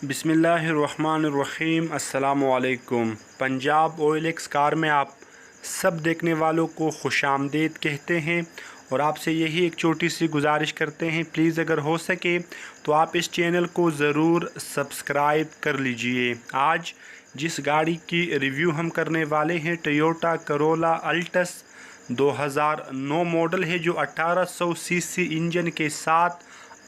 बिस्मिल्लाहिर्रहमानिर्रहीम अस्सलामुअलैकुम। Punjab OLX car में आप सब देखने वालों को खुशामदीद कहते हैं और आपसे यही एक छोटी सी गुजारिश करते हैं, प्लीज़ अगर हो सके तो आप इस चैनल को ज़रूर सब्सक्राइब कर लीजिए। आज जिस गाड़ी की रिव्यू हम करने वाले हैं टोयोटा करोला अल्टस 2009 मॉडल है, जो 1800 सीसी इंजन के साथ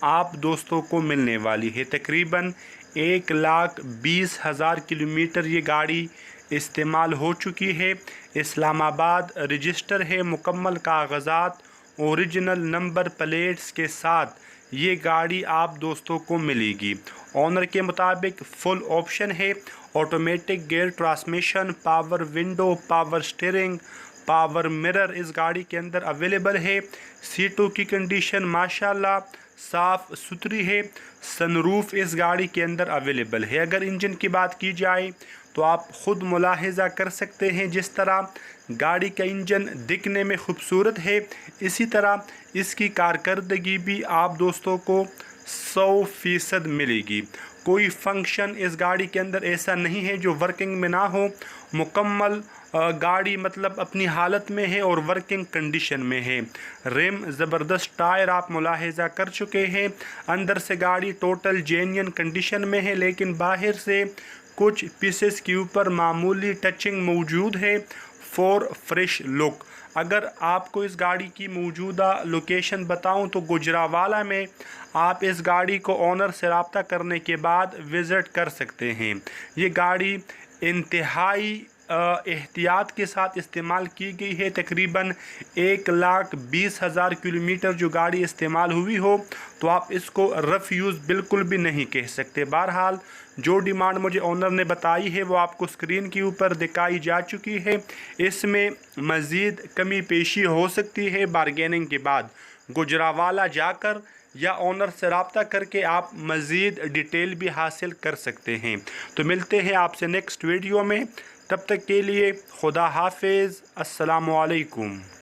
आप दोस्तों को मिलने वाली है। तकरीबन 1,20,000 किलोमीटर ये गाड़ी इस्तेमाल हो चुकी है। इस्लामाबाद रजिस्टर है, मुकम्मल कागजात ओरिजिनल नंबर प्लेट्स के साथ ये गाड़ी आप दोस्तों को मिलेगी। ऑनर के मुताबिक फुल ऑप्शन है, automatic gear transmission, power window, power steering, power mirror इस गाड़ी के अंदर अवेलेबल है। सीटों की कंडीशन माशाल्लाह साफ़ सुथरी है। सनरूफ इस गाड़ी के अंदर अवेलेबल है। अगर इंजन की बात की जाए तो आप ख़ुद मुलाहिज़ा कर सकते हैं, जिस तरह गाड़ी का इंजन दिखने में खूबसूरत है, इसी तरह इसकी कारकर्दगी भी आप दोस्तों को 100% मिलेगी। कोई फंक्शन इस गाड़ी के अंदर ऐसा नहीं है जो वर्किंग में ना हो। मुकम्मल गाड़ी मतलब अपनी हालत में है और वर्किंग कंडीशन में है। रिम ज़बरदस्त, टायर आप मुलाहिज़ा कर चुके हैं। अंदर से गाड़ी टोटल जेन्युइन कंडीशन में है, लेकिन बाहर से कुछ पीसेस के ऊपर मामूली टचिंग मौजूद है फॉर फ्रेश लुक। अगर आपको इस गाड़ी की मौजूदा लोकेशन बताऊं तो गुजरावाला में आप इस गाड़ी को ओनर से रब्ता करने के बाद विज़िट कर सकते हैं। ये गाड़ी इंतहाई एहतियात के साथ इस्तेमाल की गई है। तकरीबन 1,20,000 किलोमीटर जो गाड़ी इस्तेमाल हुई हो तो आप इसको रफ़ यूज़ बिल्कुल भी नहीं कह सकते। बहरहाल जो डिमांड मुझे ओनर ने बताई है वो आपको स्क्रीन के ऊपर दिखाई जा चुकी है। इसमें मज़ीद कमी पेशी हो सकती है बारगेनिंग के बाद। गुजरावाला जाकर या ओनर से रब्ता करके आप मज़ीद डिटेल भी हासिल कर सकते हैं। तो मिलते हैं आपसे नेक्स्ट वीडियो में, तब तक के लिए खुदा हाफिज़, अस्सलामु अलैकुम।